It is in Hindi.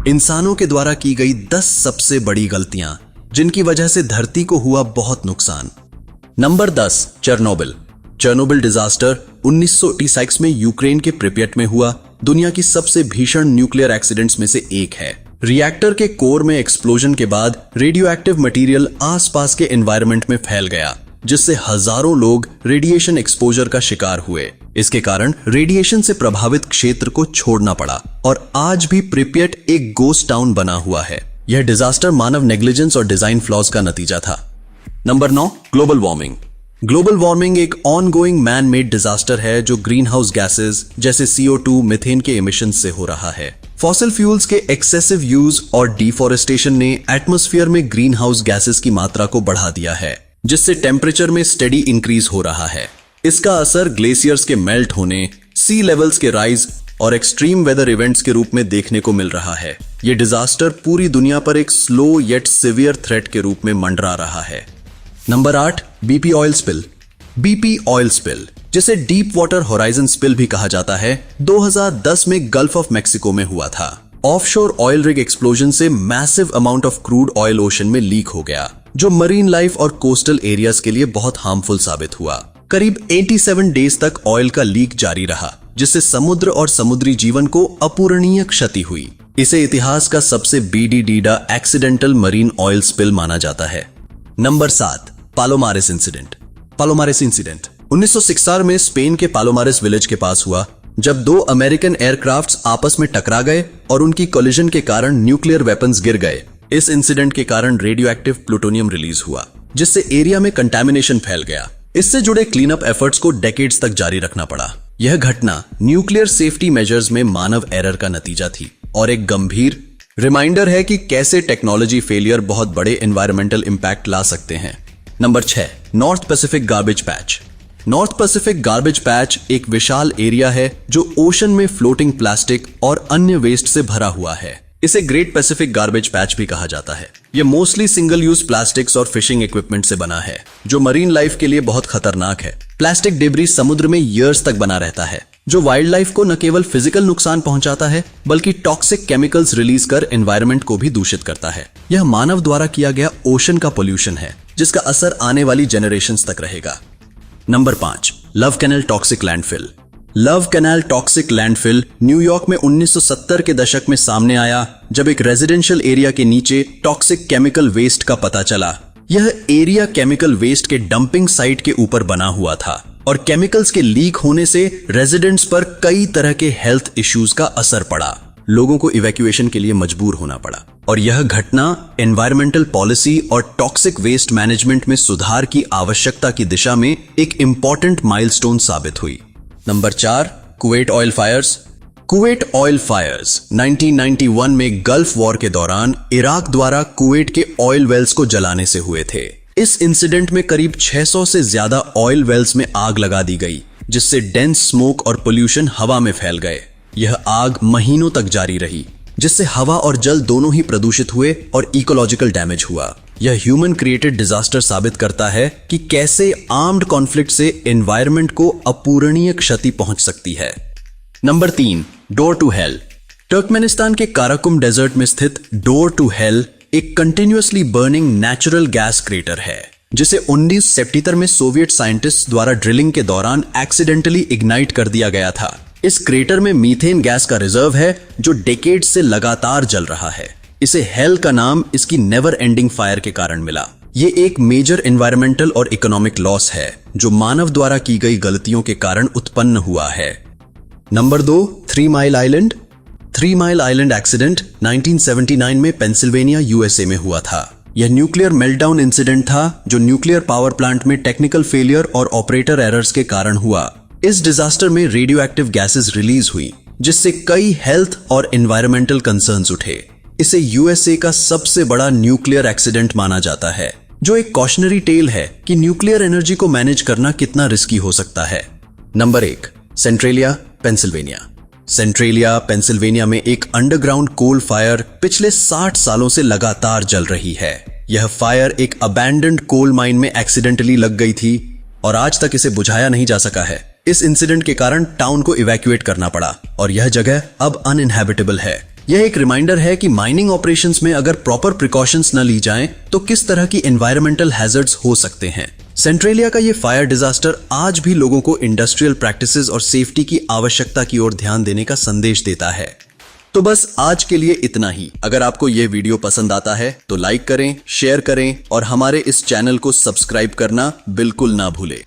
इंसानों के द्वारा की गई 10 सबसे बड़ी गलतियां जिनकी वजह से धरती को हुआ बहुत नुकसान। Number 10, Chernobyl. चेरनोबिल डिजास्टर 1986 में यूक्रेन के प्रिपियट में हुआ दुनिया की सबसे भीषण न्यूक्लियर एक्सीडेंट्स में से एक है। रिएक्टर के कोर में एक्सप्लोजन के बाद रेडियो एक्टिव मटीरियल आसपास के एनवायरनमेंट में फैल गया, जिससे हजारों लोग रेडिएशन एक्सपोजर का शिकार हुए। इसके कारण रेडिएशन से प्रभावित क्षेत्र को छोड़ना पड़ा और आज भी प्रिपियट एक गोस्ट टाउन बना हुआ है। यह डिजास्टर मानव नेग्लिजेंस और डिजाइन फ्लॉज का नतीजा था। Number 9, global warming. Global warming एक ऑनगोइंग मैन मेड डिजास्टर है जो ग्रीन हाउस गैसेज जैसे CO2, मीथेन के इमिशन से हो रहा है। फॉसिल फ्यूल्स के एक्सेसिव यूज और डिफॉरेस्टेशन ने एटमॉस्फेयर में ग्रीन हाउस गैसेज की मात्रा को बढ़ा दिया है, जिससे टेम्परेचर में स्टेडी इंक्रीज हो रहा है। इसका असर ग्लेशियर्स के मेल्ट होने, सी लेवल्स के राइज और एक्सट्रीम वेदर इवेंट्स के रूप में देखने को मिल रहा है। यह डिजास्टर पूरी दुनिया पर एक स्लो येट सिवियर थ्रेट के रूप में मंडरा रहा है। Number 8, BP oil spill. BP oil spill, जिसे डीप वाटर होराइजन स्पिल भी कहा जाता है, 2010 में गल्फ ऑफ मेक्सिको में हुआ था। ऑफशोर ऑयल रिग एक्सप्लोजन से massive amount of crude oil ocean में लीक हो गया, जो मरीन लाइफ और कोस्टल एरियाज के लिए बहुत हार्मफुल साबित हुआ। करीब 87 डेज तक ऑयल का लीक जारी रहा, जिससे समुद्र और समुद्री जीवन को अपूरणीय क्षति हुई। इसे इतिहास का सबसे बीडीडीडा एक्सीडेंटल मरीन ऑयल स्पिल माना जाता है। Number 7, Palomares incident. Palomares incident 1960 में स्पेन के पालोमारिस विलेज के पास हुआ, जब 2 अमेरिकन एयरक्राफ्ट्स आपस में टकरा गए और उनकी कोलिजन के कारण न्यूक्लियर वेपन्स गिर गए। इस इंसिडेंट के कारण रेडियो एक्टिव प्लूटोनियम रिलीज हुआ, जिससे एरिया में कंटामिनेशन फैल गया। इससे जुड़े क्लीन अप एफर्ट्स को डेकेड्स तक जारी रखना पड़ा। यह घटना न्यूक्लियर सेफ्टी मेजर्स में मानव एरर का नतीजा थी और एक गंभीर रिमाइंडर है कि कैसे टेक्नोलॉजी फेलियर बहुत बड़े एनवायरमेंटल इंपैक्ट ला सकते हैं। Number 6, north Pacific garbage patch. North Pacific garbage patch एक विशाल एरिया है जो ओशन में फ्लोटिंग प्लास्टिक और अन्य वेस्ट से भरा हुआ है। इसे ग्रेट पैसिफिक गार्बेज पैच भी कहा जाता है। यह मोस्टली सिंगल यूज प्लास्टिक्स और फिशिंग इक्विपमेंट से बना है, जो मरीन लाइफ के लिए बहुत खतरनाक है। प्लास्टिक डिब्री समुद्र में ईयर्स तक बना रहता है, जो वाइल्ड लाइफ को न केवल फिजिकल नुकसान पहुंचाता है, बल्कि टॉक्सिक केमिकल्स रिलीज कर एनवायरनमेंट को भी दूषित करता है। यह मानव द्वारा किया गया ओशन का पोल्यूशन है, जिसका असर आने वाली जनरेशंस तक रहेगा। Number 5, love canal toxic landfill. Love canal toxic landfill New York में 1970 के दशक में सामने आया, जब एक रेजिडेंशियल एरिया के नीचे टॉक्सिक केमिकल वेस्ट का पता चला। यह एरिया केमिकल वेस्ट के डंपिंग साइट के ऊपर बना हुआ था और केमिकल्स के लीक होने से रेजिडेंट्स पर कई तरह के हेल्थ इश्यूज का असर पड़ा। लोगों को इवैक्यूएशन के लिए मजबूर होना पड़ा और यह घटना एनवायरमेंटल पॉलिसी और टॉक्सिक वेस्ट मैनेजमेंट में सुधार की आवश्यकता की दिशा में एक इंपॉर्टेंट माइलस्टोन साबित हुई। Number 4, Kuwait oil fires. Kuwait oil fires 1991 में गल्फ वॉर के दौरान इराक द्वारा कुवैत के ऑयल वेल्स को जलाने से हुए थे। इस इंसिडेंट में करीब 600 से ज्यादा ऑयल वेल्स में आग लगा दी गई, जिससे डेंस स्मोक और पोल्यूशन हवा में फैल गए। यह आग महीनों तक जारी रही, जिससे हवा और जल दोनों ही प्रदूषित हुए और इकोलॉजिकल डैमेज हुआ। यह ह्यूमन क्रिएटेड डिजास्टर साबित करता है कि कैसे आर्म्ड कॉन्फ्लिक्ट से एनवायरनमेंट को अपूरणीय क्षति पहुंच सकती है। Number 3, door to hell. Turkmenistan के काराकुम डेजर्ट में स्थित डोर टू हेल एक continuously burning natural gas crater है, जिसे 1977 में सोवियत साइंटिस्ट द्वारा ड्रिलिंग के दौरान एक्सीडेंटली इग्नाइट कर दिया गया था। इस क्रेटर में मीथेन गैस का रिजर्व है, जो डेकेड से लगातार जल रहा है। इसे हेल का नाम इसकी नेवर एंडिंग फायर के कारण मिला। ये एक मेजर एनवायरमेंटल और इकोनॉमिक लॉस है, जो मानव द्वारा की गई गलतियों के कारण उत्पन्न हुआ है। Number 2, 3 mile island. 3 mile island accident 1979 में पेंसिल्वेनिया USA में हुआ था। यह न्यूक्लियर मेल्टडाउन इंसिडेंट था, जो न्यूक्लियर पावर प्लांट में टेक्निकल फेलियर और ऑपरेटर एरर्स के कारण हुआ। इस डिजास्टर में रेडियो एक्टिव गैसेस रिलीज हुई, जिससे कई हेल्थ और एनवायरमेंटल कंसर्न्स उठे। इसे USA का सबसे बड़ा न्यूक्लियर एक्सीडेंट माना जाता है, जो एक कॉशनरी टेल है कि न्यूक्लियर एनर्जी को मैनेज करना कितना रिस्की हो सकता है। Number 1, Centralia, Pennsylvania. Centralia, Pennsylvania में एक अंडरग्राउंड कोल फायर पिछले 60 सालों से लगातार जल रही है। यह फायर एक अबैंडन्ड कोल माइन में एक्सीडेंटली लग गई थी और आज तक इसे बुझाया नहीं जा सका है। इस इंसिडेंट के कारण टाउन को इवैक्यूएट करना पड़ा और यह जगह अब अनइनहैबिटेबल है। यह एक रिमाइंडर है कि माइनिंग ऑपरेशंस में अगर प्रॉपर प्रिकॉशंस न ली जाएं तो किस तरह की एनवायरमेंटल हैजर्ड्स हो सकते हैं। सेंट्रेलिया का ये फायर डिजास्टर आज भी लोगों को इंडस्ट्रियल प्रैक्टिसेस और सेफ्टी की आवश्यकता की ओर ध्यान देने का संदेश देता है। तो बस आज के लिए इतना ही। अगर आपको यह वीडियो पसंद आता है तो लाइक करें, शेयर करें और हमारे इस चैनल को सब्सक्राइब करना बिल्कुल ना भूलें।